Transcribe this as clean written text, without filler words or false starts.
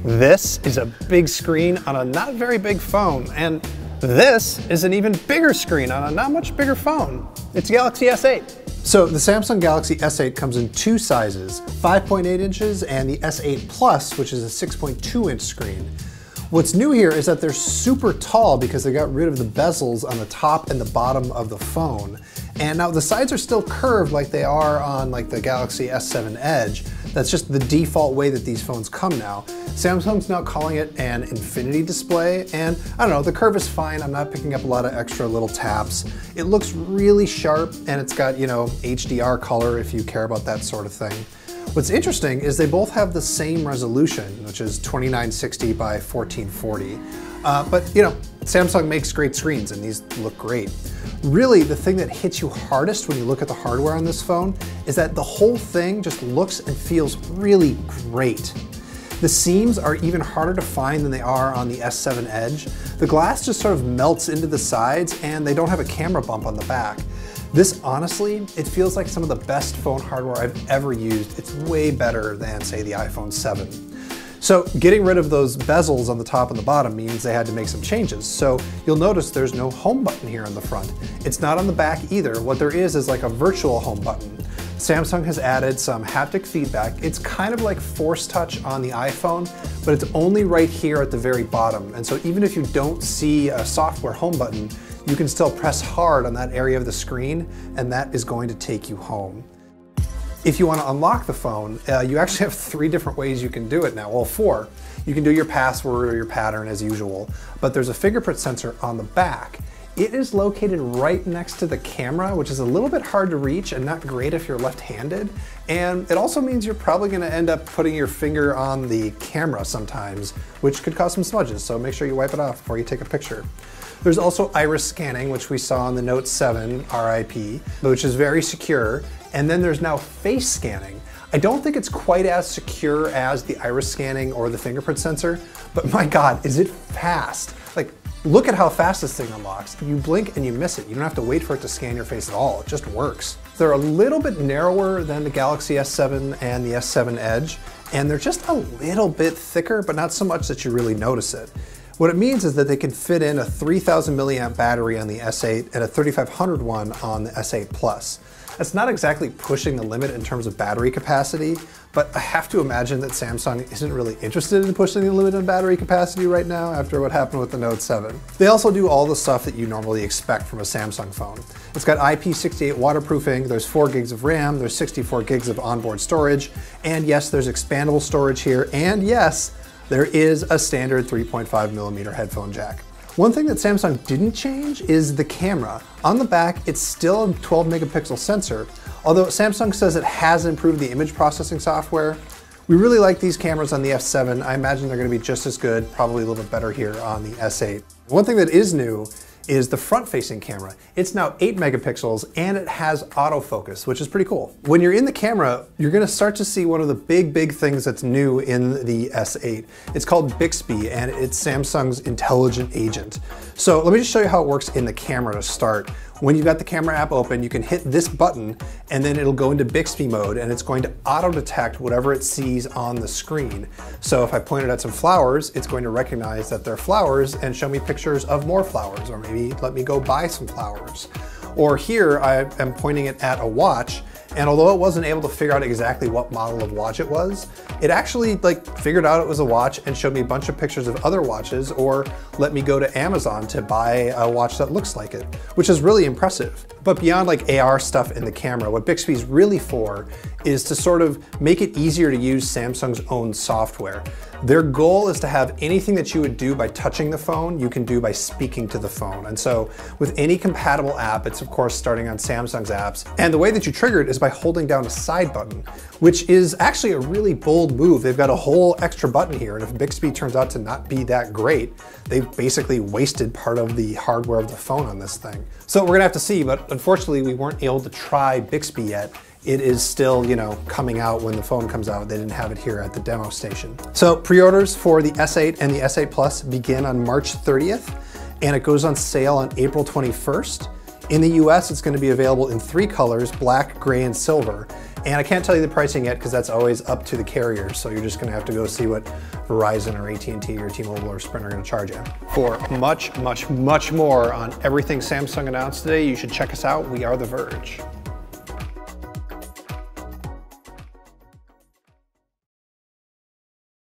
This is a big screen on a not very big phone, and this is an even bigger screen on a not much bigger phone. It's Galaxy S8. So the Samsung Galaxy S8 comes in two sizes, 5.8 inches and the S8 Plus, which is a 6.2 inch screen. What's new here is that they're super tall because they got rid of the bezels on the top and the bottom of the phone. And now the sides are still curved like they are on like the Galaxy S7 Edge. That's just the default way that these phones come now. Samsung's now calling it an infinity display, and I don't know, the curve is fine. I'm not picking up a lot of extra little taps. It looks really sharp, and it's got, you know, HDR color if you care about that sort of thing. What's interesting is they both have the same resolution, which is 2960 by 1440. But you know, Samsung makes great screens and these look great. Really, the thing that hits you hardest when you look at the hardware on this phone is that the whole thing just looks and feels really great. The seams are even harder to find than they are on the S7 Edge. The glass just sort of melts into the sides and they don't have a camera bump on the back. This, honestly, it feels like some of the best phone hardware I've ever used. It's way better than, say, the iPhone 7. So getting rid of those bezels on the top and the bottom means they had to make some changes. So you'll notice there's no home button here on the front. It's not on the back either. What there is like a virtual home button. Samsung has added some haptic feedback. It's kind of like Force Touch on the iPhone, but it's only right here at the very bottom. And so even if you don't see a software home button, you can still press hard on that area of the screen, and that is going to take you home. If you want to unlock the phone, you actually have 3 different ways you can do it now. Well, 4. You can do your password or your pattern as usual, but there's a fingerprint sensor on the back. It is located right next to the camera, which is a little bit hard to reach and not great if you're left-handed. And it also means you're probably going to end up putting your finger on the camera sometimes, which could cause some smudges, so make sure you wipe it off before you take a picture. There's also iris scanning, which we saw on the Note 7 RIP, which is very secure. And then there's now face scanning. I don't think it's quite as secure as the iris scanning or the fingerprint sensor, but my God, is it fast. Like, look at how fast this thing unlocks. You blink and you miss it. You don't have to wait for it to scan your face at all. It just works. They're a little bit narrower than the Galaxy S7 and the S7 Edge, and they're just a little bit thicker, but not so much that you really notice it. What it means is that they can fit in a 3000 milliamp battery on the S8 and a 3500 one on the S8 Plus. That's not exactly pushing the limit in terms of battery capacity, but I have to imagine that Samsung isn't really interested in pushing the limit on battery capacity right now after what happened with the Note 7. They also do all the stuff that you normally expect from a Samsung phone. It's got IP68 waterproofing, there's 4 gigs of RAM, there's 64 gigs of onboard storage, and yes, there's expandable storage here, and yes, there is a standard 3.5mm headphone jack. One thing that Samsung didn't change is the camera. On the back, it's still a 12 megapixel sensor, although Samsung says it has improved the image processing software. We really like these cameras on the S7. I imagine they're gonna be just as good, probably a little bit better here on the S8. One thing that is new is the front-facing camera. It's now 8 megapixels and it has autofocus, which is pretty cool. When you're in the camera, you're gonna start to see one of the big things that's new in the S8. It's called Bixby and it's Samsung's intelligent agent. So let me just show you how it works in the camera to start. When you've got the camera app open, you can hit this button and then it'll go into Bixby mode and it's going to auto-detect whatever it sees on the screen. So if I pointed at some flowers, it's going to recognize that they're flowers and show me pictures of more flowers, or maybe let me go buy some flowers. Or here I am pointing it at a watch, and although it wasn't able to figure out exactly what model of watch it was, it actually figured out it was a watch and showed me a bunch of pictures of other watches, or let me go to Amazon to buy a watch that looks like it, which is really impressive. But beyond AR stuff in the camera, what Bixby's really for is to sort of make it easier to use Samsung's own software. Their goal is to have anything that you would do by touching the phone, you can do by speaking to the phone. And so with any compatible app, it's of course starting on Samsung's apps. And the way that you trigger it is by holding down a side button, which is actually a really bold move. They've got a whole extra button here. And if Bixby turns out to not be that great, they've basically wasted part of the hardware of the phone on this thing. So we're gonna have to see, but unfortunately we weren't able to try Bixby yet. It is still, coming out when the phone comes out. They didn't have it here at the demo station. So pre-orders for the S8 and the S8 Plus begin on March 30th, and it goes on sale on April 21st. In the US, it's going to be available in 3 colors, black, gray, and silver. And I can't tell you the pricing yet because that's always up to the carriers. So you're just going to have to go see what Verizon or AT&T or T-Mobile or Sprint are going to charge you. For much, much, much more on everything Samsung announced today, you should check us out. We are The Verge.